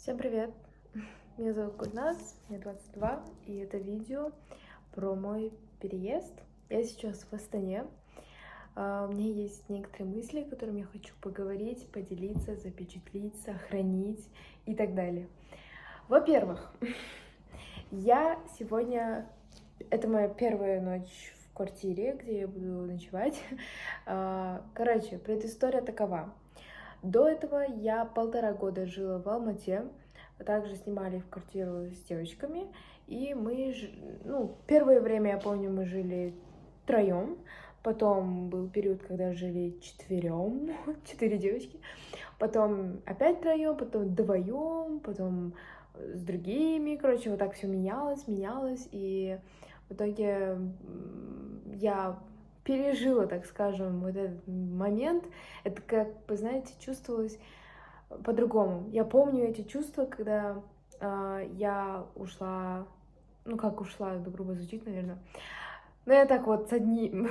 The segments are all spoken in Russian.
Всем привет! Меня зовут Гульназ, мне 22, и это видео про мой переезд. Я сейчас в Астане. У меня есть некоторые мысли, о которых я хочу поговорить, поделиться, запечатлить, сохранить и так далее. Во-первых, я сегодня... Это моя первая ночь в квартире, где я буду ночевать. Короче, предыстория такова. До этого я 1,5 года жила в Алмате, также снимали в квартиру с девочками, и первое время, я помню, мы жили втроем, потом был период, когда жили четверем, 4 девочки, потом опять троем, потом вдвоем, потом с другими, короче, вот так все менялось, и в итоге я пережила, так скажем, вот этот момент. Это как бы, знаете, чувствовалось по-другому. Я помню эти чувства, когда я ушла, ну как ушла, это грубо звучит, наверное. Но я так вот с одним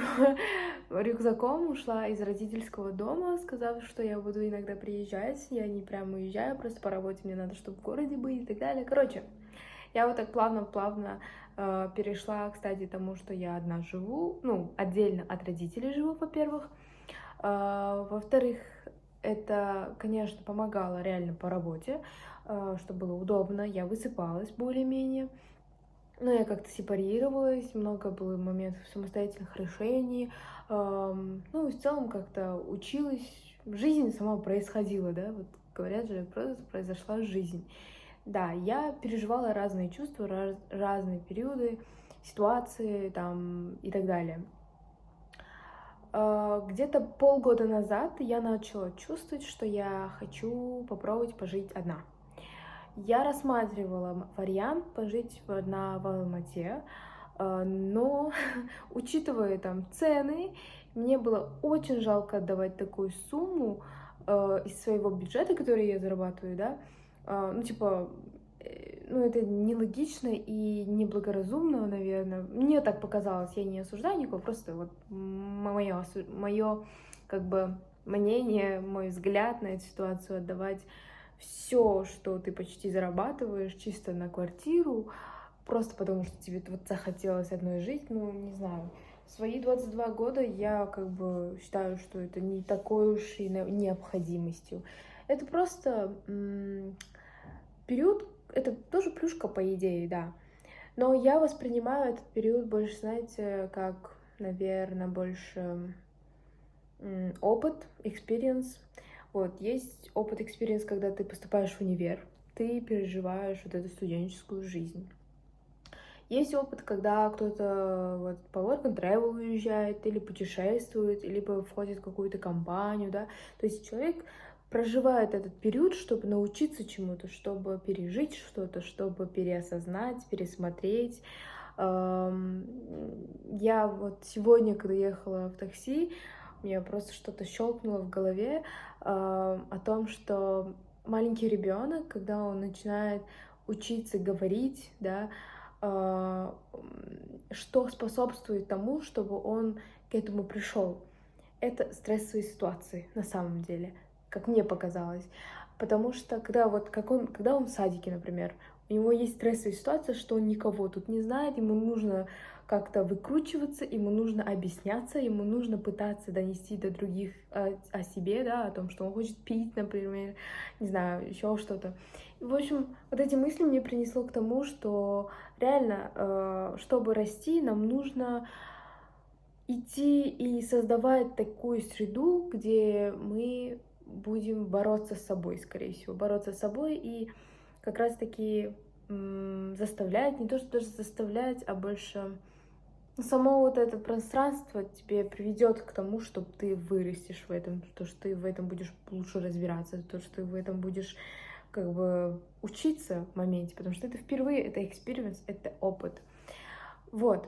рюкзаком ушла из родительского дома, сказав, что я буду иногда приезжать. Я не прям уезжаю, просто по работе мне надо, чтобы в городе быть и так далее. Короче, я вот так плавно перешла к стадии тому, что я одна живу, ну, отдельно от родителей живу, во-первых. Во-вторых, это, конечно, помогало реально по работе, что было удобно, я высыпалась более-менее. Но я как-то сепарировалась, много было моментов самостоятельных решений. Ну, и в целом как-то училась, жизнь сама происходила, да, вот говорят же, просто произошла жизнь. Да, я переживала разные чувства, разные периоды, ситуации там и так далее. Где-то полгода назад я начала чувствовать, что я хочу попробовать пожить одна. Я рассматривала вариант пожить одна в Алмате, но учитывая там цены, мне было очень жалко отдавать такую сумму из своего бюджета, который я зарабатываю, да, ну типа, ну это нелогично и неблагоразумно, наверное. Мне так показалось, я не осуждаю никого, просто вот мое как бы мнение, мой взгляд на эту ситуацию отдавать все, что ты почти зарабатываешь, чисто на квартиру, просто потому что тебе вот захотелось одной жить, ну, не знаю. В свои 22 года я как бы считаю, что это не такой уж и необходимостью. Это просто период, это тоже плюшка, по идее, да. Но я воспринимаю этот период больше, знаете, как, наверное, больше опыт, experience. Вот, есть опыт, experience, когда ты поступаешь в универ, ты переживаешь вот эту студенческую жизнь. Есть опыт, когда кто-то вот по work and travel уезжает, или путешествует, либо входит в какую-то компанию, да. То есть человек проживает этот период, чтобы научиться чему-то, чтобы пережить что-то, чтобы переосознать, пересмотреть. Я вот сегодня, когда ехала в такси, мне просто что-то щелкнуло в голове о том, что маленький ребенок, когда он начинает учиться говорить, да, что способствует тому, чтобы он к этому пришел. Это стрессовые ситуации на самом деле, как мне показалось. Потому что когда он в садике, например, у него есть стрессовая ситуация, что он никого тут не знает, ему нужно как-то выкручиваться, ему нужно объясняться, ему нужно пытаться донести до других о себе, да, о том, что он хочет пить, например, не знаю, еще что-то. В общем, вот эти мысли мне принесло к тому, что реально, чтобы расти, нам нужно идти и создавать такую среду, где мы будем бороться с собой, скорее всего, бороться с собой и как раз-таки заставлять, не то что даже заставлять, а больше само вот это пространство тебе приведет к тому, что ты вырастешь в этом, то, что ты в этом будешь лучше разбираться, то, что ты в этом будешь как бы учиться в моменте, потому что это впервые, это экспириенс, это опыт. Вот.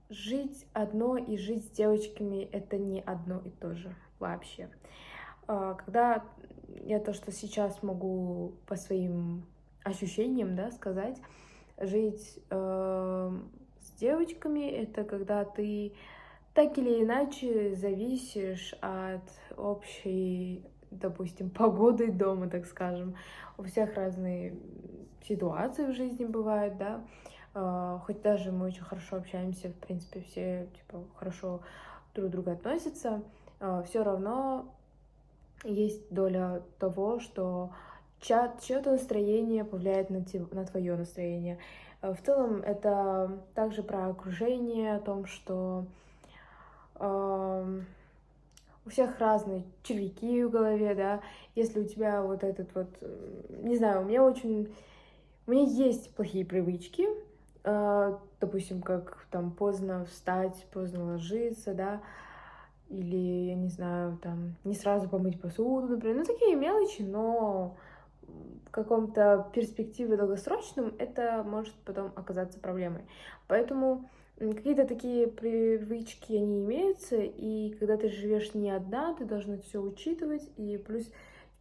Жить одной и жить с девочками — это не одно и то же вообще. Когда я то, что сейчас могу по своим ощущениям, да, сказать, жить с девочками — это когда ты так или иначе зависишь от общей допустим, погодой дома, так скажем. У всех разные ситуации в жизни бывают, да. Хоть даже мы очень хорошо общаемся, в принципе, все, типа, хорошо друг к другу относятся, все равно есть доля того, что чье-то настроение повлияет на твое настроение. В целом это также про окружение, о том, что у всех разные червяки в голове, да. Если у тебя вот этот вот, не знаю, у меня есть плохие привычки, допустим, как там поздно встать, поздно ложиться, да, или, я не знаю, там, не сразу помыть посуду, например. Ну, такие мелочи, но в каком-то перспективе долгосрочном это может потом оказаться проблемой. Поэтому какие-то такие привычки, они имеются, и когда ты живешь не одна, ты должна все учитывать, и плюс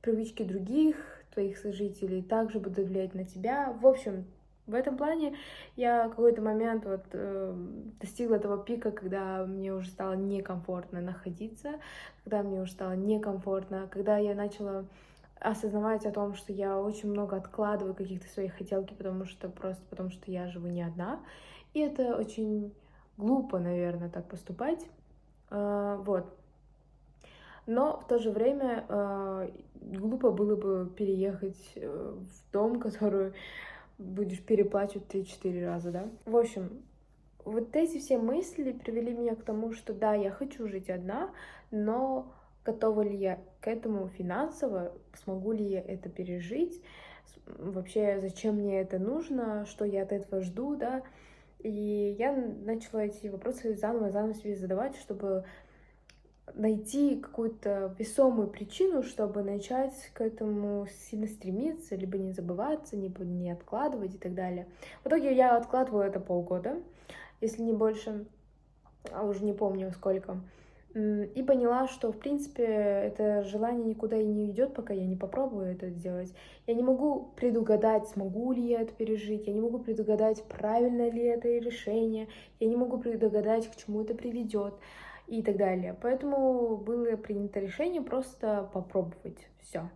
привычки других твоих сожителей также будут влиять на тебя. В общем, в этом плане я в какой-то момент вот достигла этого пика, когда мне уже стало некомфортно находиться, когда мне уже стало некомфортно, когда я начала осознавать о том, что я очень много откладываю каких-то своих хотелки, потому что я живу не одна. И это очень глупо, наверное, так поступать. Вот. Но в то же время глупо было бы переехать в дом, который будешь переплачивать 3-4 раза, да? В общем, вот эти все мысли привели меня к тому, что да, я хочу жить одна, но готова ли я к этому финансово, смогу ли я это пережить, вообще зачем мне это нужно, что я от этого жду, да? И я начала эти вопросы заново себе задавать, чтобы найти какую-то весомую причину, чтобы начать к этому сильно стремиться, либо не забываться, либо не откладывать и так далее. В итоге я откладывала это полгода, если не больше, а уже не помню сколько. И поняла, что, в принципе, это желание никуда и не идет, пока я не попробую это сделать. Я не могу предугадать, смогу ли я это пережить, я не могу предугадать, правильно ли это решение, я не могу предугадать, к чему это приведет и так далее. Поэтому было принято решение просто попробовать все.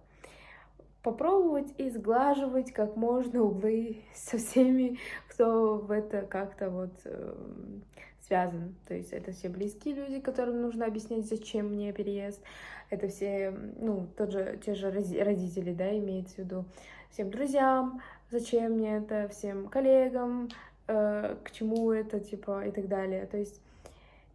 Попробовать и сглаживать как можно углы со всеми, кто в это как-то вот связан. То есть это все близкие люди, которым нужно объяснять, зачем мне переезд. Это все, ну, те же родители, да, имеется в виду. Всем друзьям, зачем мне это, всем коллегам, к чему это, типа, и так далее. То есть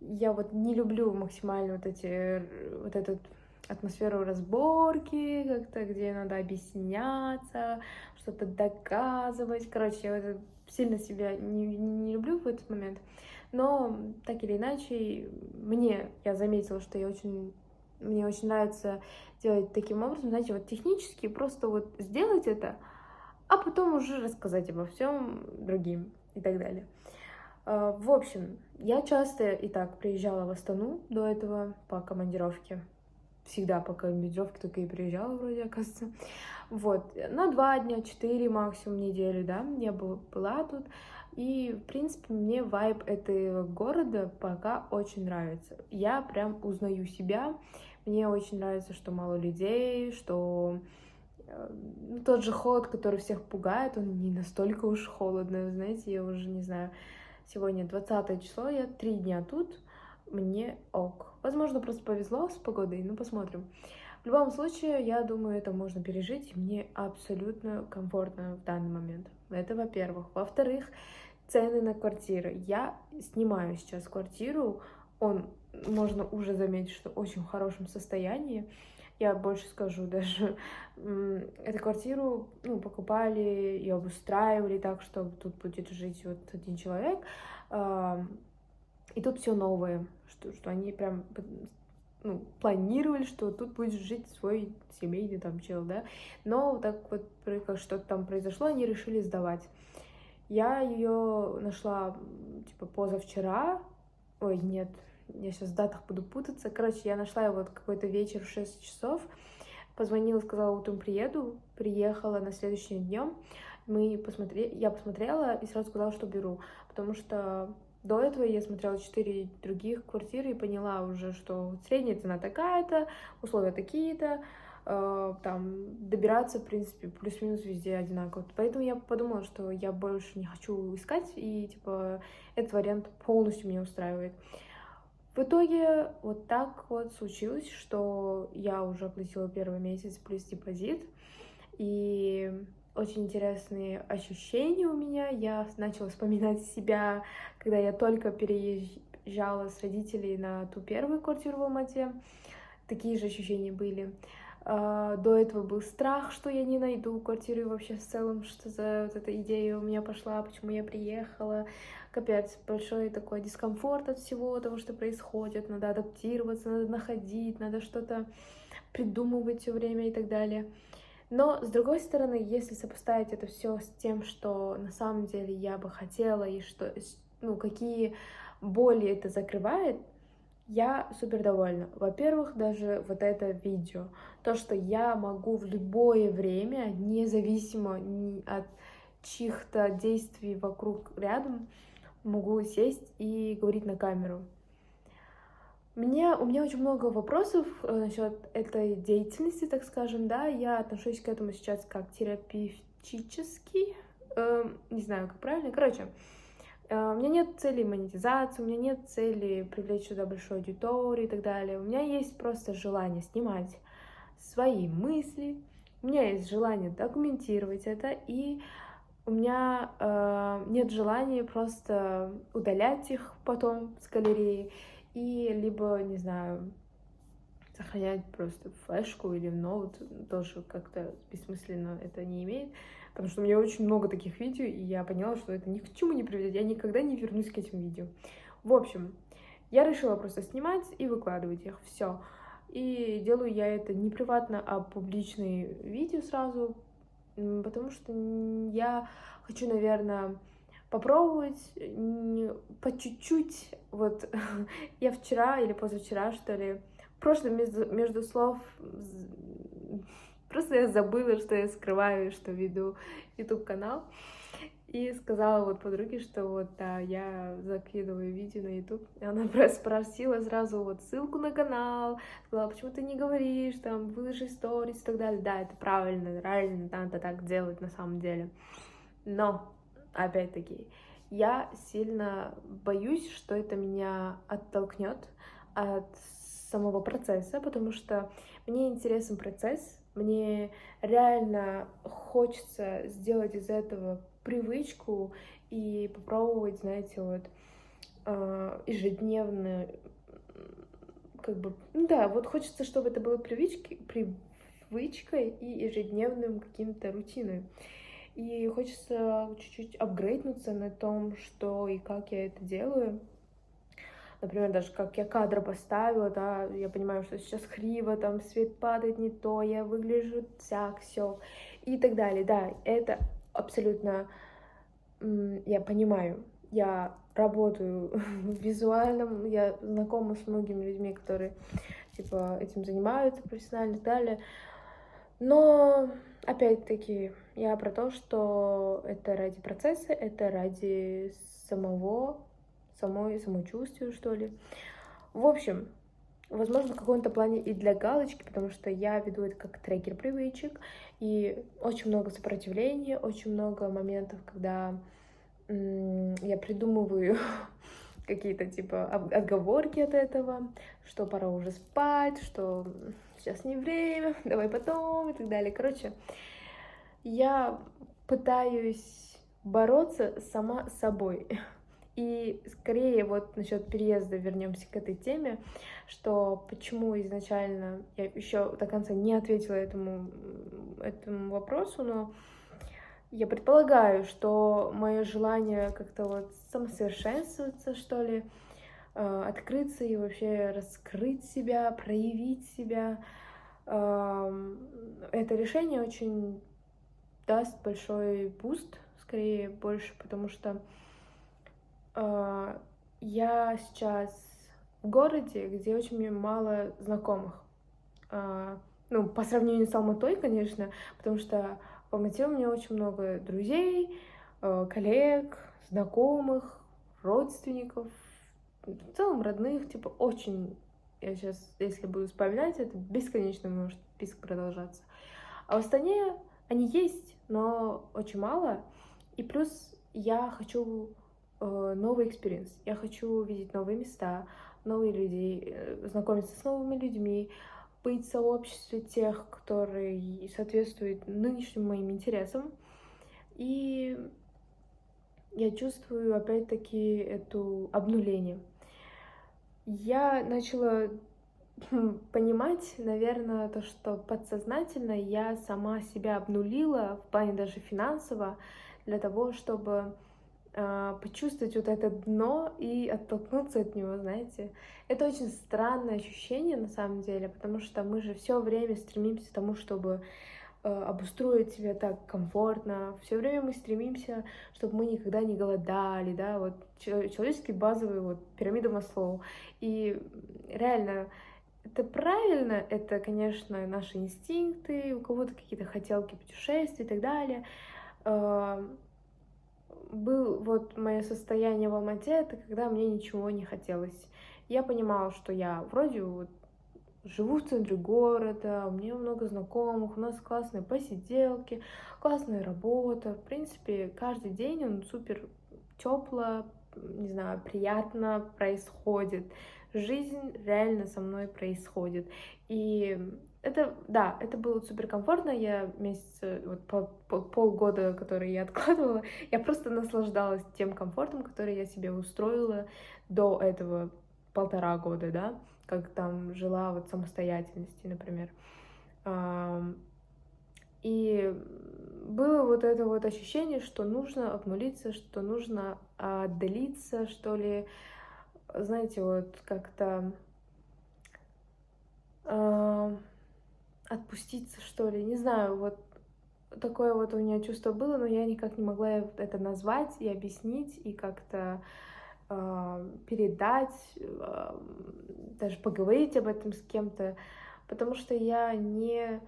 я вот не люблю максимально вот эту атмосферу разборки, как-то, где надо объясняться, что-то доказывать. Короче, я это сильно себя не люблю в этот момент. Но так или иначе, я заметила, что мне очень нравится делать таким образом, знаете, вот технически просто вот сделать это, а потом уже рассказать обо всем другим и так далее. В общем, я часто и так приезжала в Астану до этого по командировке. Всегда по командировке только и приезжала вроде, оказывается. Вот, на 2 дня, 4 максимум недели, да, я была тут. И, в принципе, мне вайб этого города пока очень нравится. Я прям узнаю себя. Мне очень нравится, что мало людей, что тот же холод, который всех пугает, он не настолько уж холодный, вы знаете, я уже не знаю. Сегодня 20 число, я 3 дня тут, мне ок. Возможно, просто повезло с погодой, ну посмотрим. В любом случае, я думаю, это можно пережить, и мне абсолютно комфортно в данный момент. Это во-первых. Во-вторых, цены на квартиры. Я снимаю сейчас квартиру, можно уже заметить, что очень в хорошем состоянии. Я больше скажу даже, эту квартиру, ну, покупали и обустраивали так, что тут будет жить вот один человек. И тут все новое, что они прям, ну, планировали, что тут будет жить свой семейный там чел, да. Но так вот, как что-то там произошло, они решили сдавать. Я ее нашла, типа, позавчера. Ой, нет, я сейчас в датах буду путаться. Короче, я нашла его вот какой-то вечер в 6 часов. Позвонила, сказала, утром приеду. Приехала на следующий днем. Я посмотрела и сразу сказала, что беру. Потому что до этого я смотрела 4 других квартиры и поняла уже, что средняя цена такая-то, условия такие-то. там добираться, в принципе, плюс-минус везде одинаково. Поэтому я подумала, что я больше не хочу искать, и, типа, этот вариант полностью меня устраивает. В итоге вот так вот случилось, что я уже оплатила первый месяц плюс депозит, и очень интересные ощущения у меня. Я начала вспоминать себя, когда я только переезжала с родителей на ту первую квартиру в Алмате. Такие же ощущения были. До этого был страх, что я не найду квартиру и вообще в целом, что за вот эта идея у меня пошла, почему я приехала. Капец, большой такой дискомфорт от всего того, что происходит. Надо адаптироваться, надо находить, надо что-то придумывать все время и так далее. Но, с другой стороны, если сопоставить это все с тем, что на самом деле я бы хотела, и что, ну, какие боли это закрывает, я супер довольна. Во-первых, даже вот это видео. То, что я могу в любое время, независимо от чьих-то действий вокруг рядом, могу сесть и говорить на камеру. У меня очень много вопросов насчет этой деятельности, так скажем, да, я отношусь к этому сейчас как терапевтически, не знаю, как правильно, короче, у меня нет цели монетизации, у меня нет цели привлечь сюда большую аудиторию и так далее, у меня есть просто желание снимать свои мысли, у меня есть желание документировать это, и у меня нет желания просто удалять их потом с галереи и либо, не знаю, сохранять просто в флешку или в ноут, тоже как-то бессмысленно это не имеет, потому что у меня очень много таких видео, и я поняла, что это ни к чему не приведет, я никогда не вернусь к этим видео. В общем, я решила просто снимать и выкладывать их, все. И делаю я это не приватно, а публичные видео сразу, потому что я хочу, наверное, попробовать по чуть-чуть. Вот я вчера или позавчера, что ли, просто между слов просто я забыла, что я скрываю, что веду YouTube-канал. И сказала вот подруге, что вот, да, я закидываю видео на YouTube. И она просто спросила сразу вот ссылку на канал, сказала, почему ты не говоришь, там, выложи сторис и так далее. Да, это правильно, реально надо так делать на самом деле. Но, опять-таки, я сильно боюсь, что это меня оттолкнет от самого процесса, потому что мне интересен процесс, мне реально хочется сделать из этого привычку и попробовать, знаете, вот ежедневно, как бы, ну да, вот хочется, чтобы это было привычкой и ежедневным каким-то рутиной. И хочется чуть-чуть апгрейднуться на том, что и как я это делаю. Например, даже как я кадр поставила, да, я понимаю, что сейчас криво, там свет падает не то, я выгляжу так, все и так далее. Да, это абсолютно, я понимаю, я работаю в визуальном, я знакома с многими людьми, которые, типа, этим занимаются профессионально и так далее. Но, опять-таки, я про то, что это ради процесса, это ради самочувствия, что ли. В общем, возможно, в каком-то плане и для галочки, потому что я веду это как трекер привычек, и очень много сопротивления, очень много моментов, когда я придумываю какие-то типа отговорки от этого, что пора уже спать, что сейчас не время, давай потом и так далее. Короче, я пытаюсь бороться сама с собой. И скорее вот насчет переезда вернемся к этой теме, что почему изначально я еще до конца не ответила этому вопросу, но я предполагаю, что мое желание как-то вот самосовершенствоваться, что ли, открыться и вообще раскрыть себя, проявить себя, это решение очень даст большой буст, скорее больше, потому что я сейчас в городе, где очень мало знакомых. Ну, по сравнению с Алматой, конечно, потому что в Алмате у меня очень много друзей, коллег, знакомых, родственников, в целом родных, типа очень, я сейчас, если буду вспоминать, это бесконечно список продолжаться. А в Астане они есть, но очень мало. И плюс я хочу новый экспириенс. Я хочу видеть новые места, новые людей, знакомиться с новыми людьми, быть в сообществе тех, которые соответствуют нынешним моим интересам. И я чувствую, опять-таки, это обнуление. Я начала понимать, наверное, то, что подсознательно я сама себя обнулила, в плане даже финансово, для того, чтобы почувствовать вот это дно и оттолкнуться от него, знаете. Это очень странное ощущение на самом деле, потому что мы же все время стремимся к тому, чтобы обустроить себя так комфортно. Все время мы стремимся, чтобы мы никогда не голодали, да, вот человеческий базовый вот пирамида Маслоу. И реально это правильно, это, конечно, наши инстинкты, у кого-то какие-то хотелки путешествий и так далее. Был вот мое состояние в Алмате, это когда мне ничего не хотелось. Я понимала, что я вроде вот живу в центре города, у меня много знакомых, у нас классные посиделки, классная работа. В принципе, каждый день он супер тепло, не знаю, приятно происходит. Жизнь реально со мной происходит. И это, да, это было супер комфортно. Я вот полгода, которые я откладывала, я просто наслаждалась тем комфортом, который я себе устроила до этого 1,5 года, да, как там жила вот самостоятельности, например. И было вот это вот ощущение, что нужно обнулиться, что нужно отдалиться, что ли, знаете, вот как-то отпуститься, что ли, не знаю, вот такое вот у меня чувство было, но я никак не могла это назвать и объяснить, и как-то передать, даже поговорить об этом с кем-то, потому что я не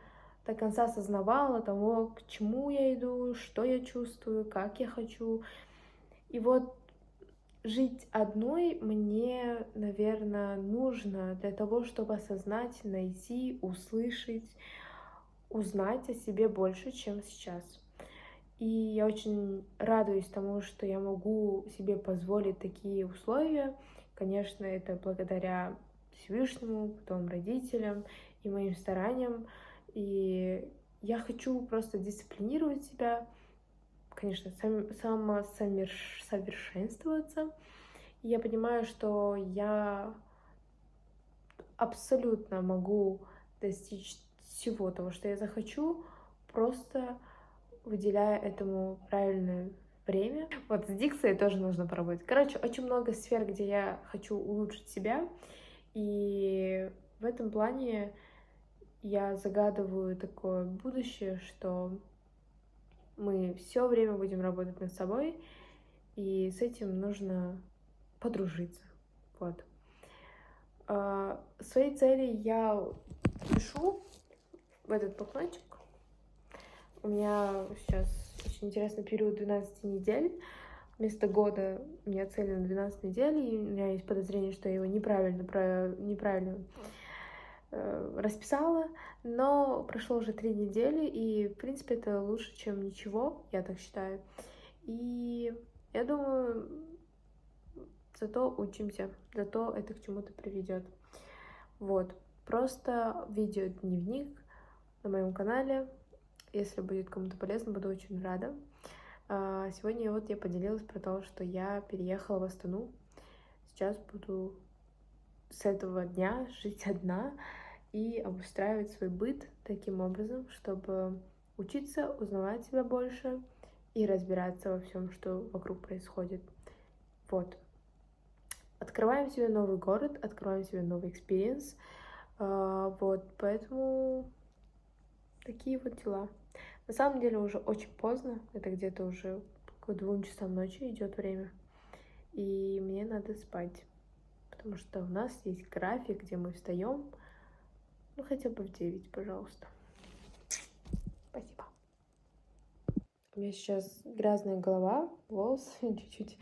до конца осознавала того, к чему я иду, что я чувствую, как я хочу. И вот жить одной мне, наверное, нужно для того, чтобы осознать, найти, услышать, узнать о себе больше, чем сейчас. И я очень радуюсь тому, что я могу себе позволить такие условия. Конечно, это благодаря Всевышнему, потом родителям и моим стараниям. И я хочу просто дисциплинировать себя, конечно, самосовершенствоваться. И я понимаю, что я абсолютно могу достичь всего того, что я захочу, просто выделяя этому правильное время. Вот с дикцией тоже нужно поработать. Короче, очень много сфер, где я хочу улучшить себя. И в этом плане я загадываю такое будущее, что мы все время будем работать над собой, и с этим нужно подружиться. Вот. Свои цели я пишу в этот блокнотик. У меня сейчас очень интересный период 12 недель. Вместо года у меня цель на 12 недель, и у меня есть подозрение, что я его неправильно расписала, но прошло уже 3 недели, и, в принципе, это лучше, чем ничего, я так считаю. И я думаю, зато учимся, зато это к чему-то приведет. Вот, просто видеодневник на моем канале. Если будет кому-то полезно, буду очень рада. Сегодня вот я поделилась про то, что я переехала в Астану. Сейчас буду с этого дня жить одна и обустраивать свой быт таким образом, чтобы учиться, узнавать себя больше и разбираться во всем, что вокруг происходит. Вот. Открываем себе новый город, открываем себе новый экспириенс. Вот, поэтому такие вот дела. На самом деле уже очень поздно, это где-то уже к 2 часам ночи идет время, и мне надо спать, потому что у нас есть график, где мы встаем, ну хотя бы в 9, пожалуйста. Спасибо. У меня сейчас грязная голова, волосы чуть-чуть,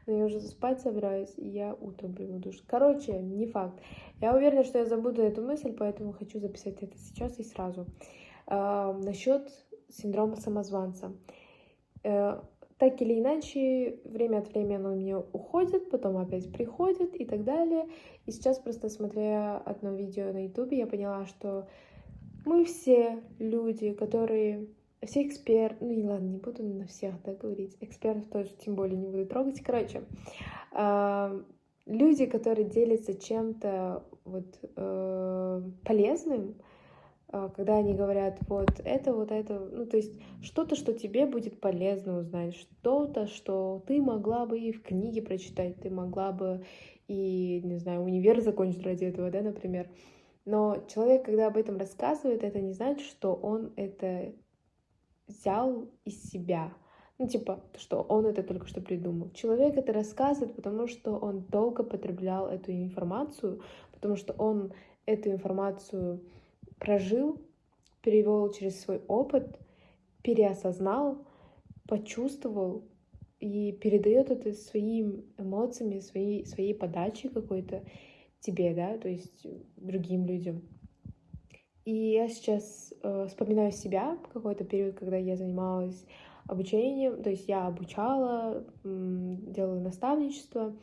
но я уже спать собираюсь, и я утром приму душ. Короче, не факт. Я уверена, что я забуду эту мысль, поэтому хочу записать это сейчас и сразу. Насчет синдрома самозванца. Так или иначе, время от времени оно у меня уходит, потом опять приходит и так далее. И сейчас, просто смотря одно видео на ютубе, я поняла, что мы все люди, которые... Все эксперты... Ну и ладно, не буду на всех так говорить. Экспертов тоже тем более не буду трогать. Короче, люди, которые делятся чем-то вот полезным, когда они говорят вот это, ну, то есть что-то, что тебе будет полезно узнать, что-то, что ты могла бы и в книге прочитать, ты могла бы и, не знаю, универ закончить ради этого, да, например. Но человек, когда об этом рассказывает, это не значит, что он это взял из себя. Ну, типа, что он это только что придумал. Человек это рассказывает, потому что он долго потреблял эту информацию, потому что он эту информацию прожил, перевел через свой опыт, переосознал, почувствовал и передает это своими эмоциями, своей подачей какой-то тебе, да, то есть другим людям. И я сейчас вспоминаю себя, какой-то период, когда я занималась обучением, то есть я обучала, делала наставничество.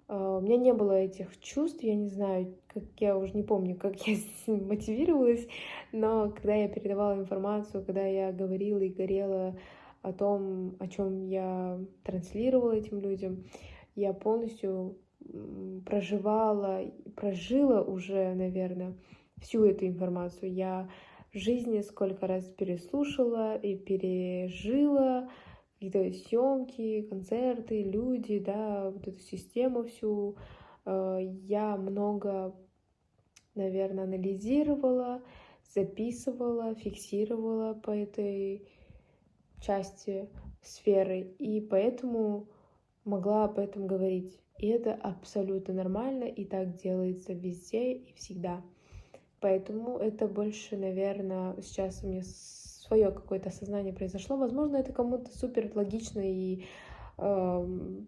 У меня не было этих чувств, я не знаю, как я уже не помню, как я мотивировалась, но когда я передавала информацию, когда я говорила и горела о том, о чем я транслировала этим людям, я полностью прожила уже, наверное, всю эту информацию. Я в жизни сколько раз переслушала и пережила какие-то съемки, концерты, люди, да, вот эту систему всю. Я много, наверное, анализировала, записывала, фиксировала по этой части сферы, и поэтому могла об этом говорить. И это абсолютно нормально, и так делается везде и всегда. Поэтому это больше, наверное, сейчас у меня свое какое-то осознание произошло. Возможно, это кому-то супер логично и ну,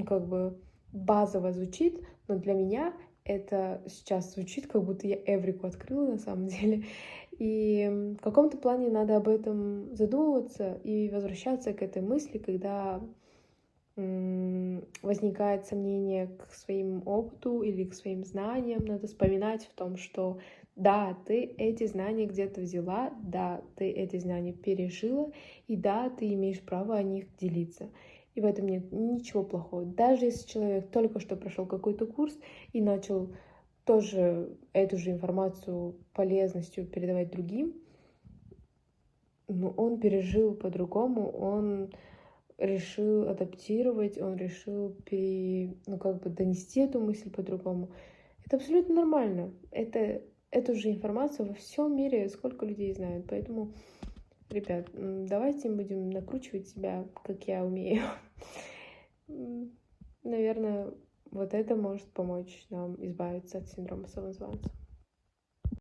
как бы базово звучит, но для меня это сейчас звучит, как будто я Эврику открыла на самом деле. И в каком-то плане надо об этом задумываться и возвращаться к этой мысли, когда возникает сомнение к своему опыту или к своим знаниям, надо вспоминать в том, что да, ты эти знания где-то взяла, да, ты эти знания пережила, и да, ты имеешь право о них делиться. И в этом нет ничего плохого. Даже если человек только что прошел какой-то курс и начал тоже эту же информацию полезностью передавать другим, но он пережил по-другому, он решил адаптировать, он решил донести эту мысль по-другому. Это абсолютно нормально. Эту же информацию во всем мире сколько людей знают. Поэтому, ребят, давайте не будем накручивать себя, как я умею. Наверное, вот это может помочь нам избавиться от синдрома самозванца.